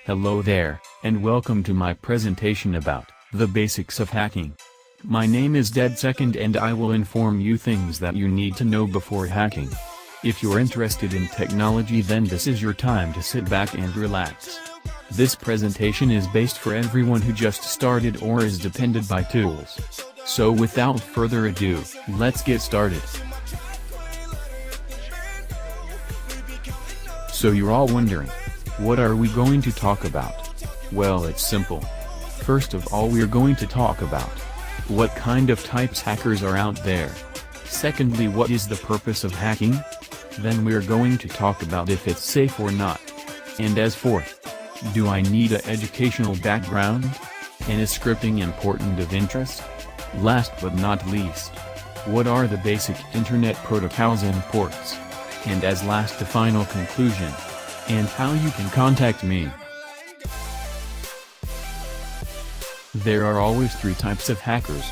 Hello there, and welcome to my presentation about the basics of hacking. My name is DeadSecond and I will inform you things that you need to know before hacking. If you're interested in technology, then this is your time to sit back and relax. This presentation is based for everyone who just started or is dependent by tools. So without further ado, let's get started. So you're all wondering, what are we going to talk about? Well, it's simple. First of all, we're going to talk about what kind of types hackers are out there. Secondly, what is the purpose of hacking? Then we're going to talk about if it's safe or not. And as fourth, do I need an educational background? And is scripting important of interest? Last but not least, what are the basic internet protocols and ports? And as last, the final conclusion, and how you can contact me. There are always three types of hackers: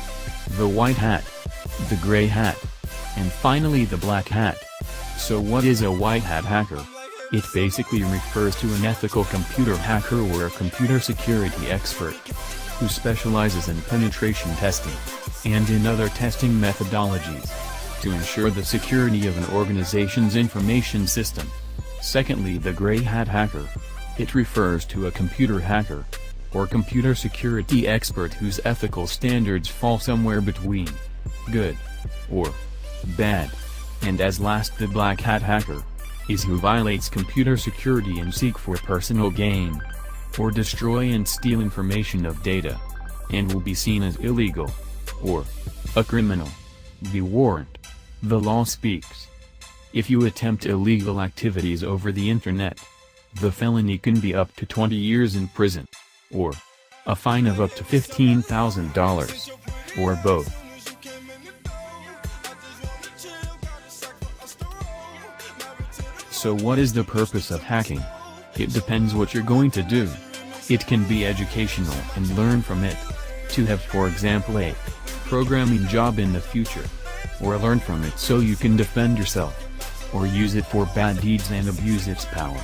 the white hat, the gray hat, and finally the black hat. So what is a white hat hacker? It basically refers to an ethical computer hacker or a computer security expert who specializes in penetration testing and in other testing methodologies to ensure the security of an organization's information system. Secondly, the gray hat hacker. It refers to a computer hacker or computer security expert whose ethical standards fall somewhere between good or bad. And as last, the black hat hacker is who violates computer security and seek for personal gain, or destroy and steal information of data, and will be seen as illegal, or a criminal. Be warned. The law speaks. If you attempt illegal activities over the internet, the felony can be up to 20 years in prison, or a fine of up to $15,000, or both. So what is the purpose of hacking? It depends what you're going to do. It can be educational and learn from it, to have, for example, a programming job in the future, or learn from it so you can defend yourself, or use it for bad deeds and abuse its power.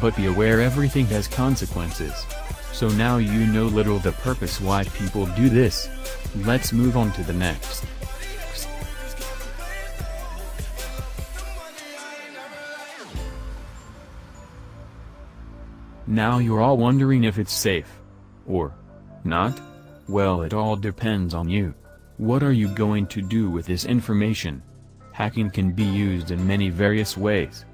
But be aware, everything has consequences. So now you know little the purpose why people do this. Let's move on to the next. Now you're all wondering if it's safe or not? Well, it all depends on you. What are you going to do with this information? Hacking can be used in many various ways.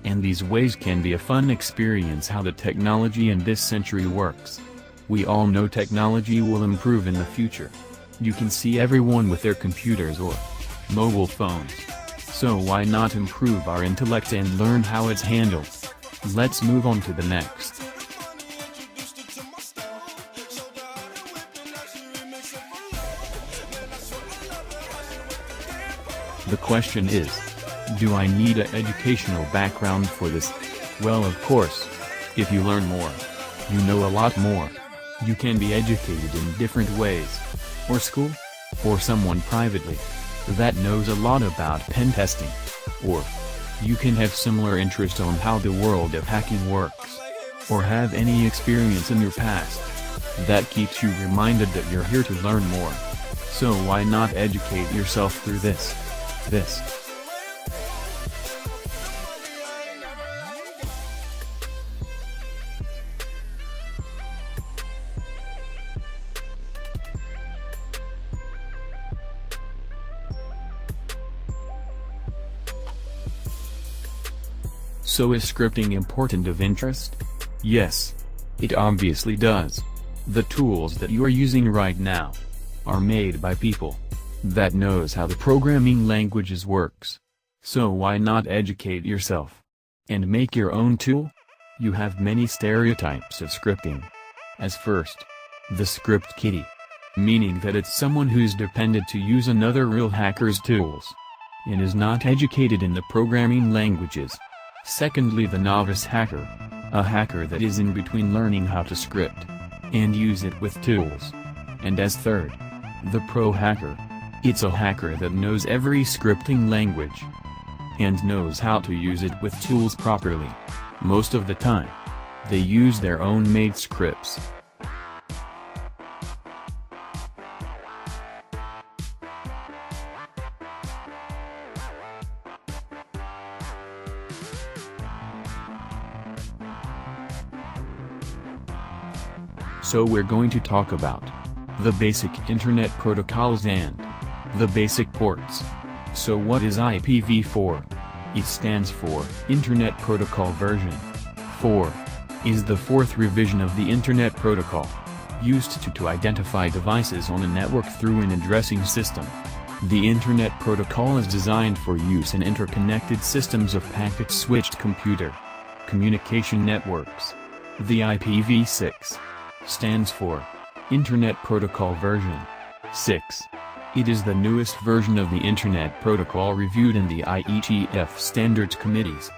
And these ways can be a fun experience how the technology in this century works. We all know technology will improve in the future. You can see everyone with their computers or mobile phones. So why not improve our intellect and learn how it's handled? Let's move on to the next. The question is, do I need an educational background for this? Well, of course. If you learn more, you know a lot more. You can be educated in different ways, or school, or someone privately that knows a lot about pen testing, or you can have similar interest on how the world of hacking works, or have any experience in your past that keeps you reminded that you're here to learn more. So why not educate yourself through this? So is scripting important of interest? Yes. It obviously does. The tools that you are using right now are made by people that knows how the programming languages works. So why not educate yourself and make your own tool? You have many stereotypes of scripting. As first, the script kiddie, meaning that it's someone who's dependent to use another real hacker's tools and is not educated in the programming languages. Secondly, the novice hacker, a hacker that is in between learning how to script and use it with tools. And as third, the pro hacker. It's a hacker that knows every scripting language and knows how to use it with tools properly. Most of the time, They use their own made scripts. So we're going to talk about the basic internet protocols and the basic ports. So what is IPv4? It stands for Internet Protocol Version 4. Is the fourth revision of the Internet Protocol, used to identify devices on a network through an addressing system. The Internet Protocol is designed for use in interconnected systems of packet-switched communication networks. The IPv6 stands for Internet Protocol Version 6. It is the newest version of the Internet Protocol reviewed in the IETF standards committees.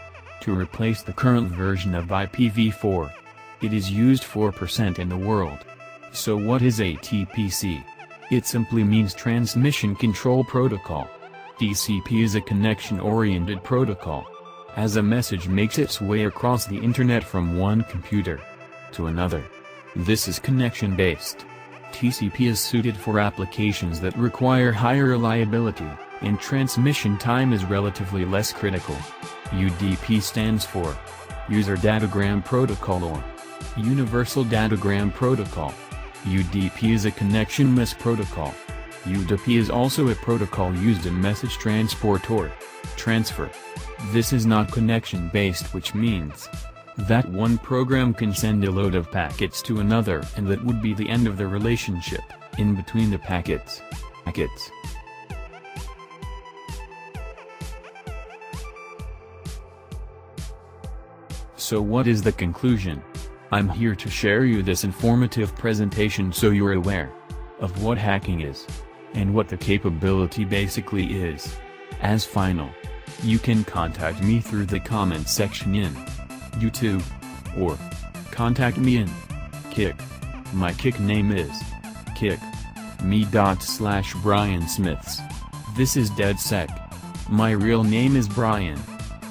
To replace the current version of IPv4. It is used 4% in the world. So what is a TPC? It simply means Transmission Control Protocol. TCP is a connection-oriented protocol. As a message makes its way across the Internet from one computer to another. This is connection-based. TCP is suited for applications that require higher reliability, and transmission time is relatively less critical. UDP stands for User Datagram Protocol or Universal Datagram Protocol. UDP is a connection-less protocol. UDP is also a protocol used in message transport or transfer. This is not connection-based, which means that one program can send a load of packets to another, and that would be the end of the relationship in between the packets. So what is the conclusion? I'm here to share you this informative presentation so you're aware of what hacking is and what the capability basically is. As final, you can contact me through the comments section in YouTube, or contact me in Kik. My Kik name is me./Brian Smiths. This is DeadSec. My real name is Brian.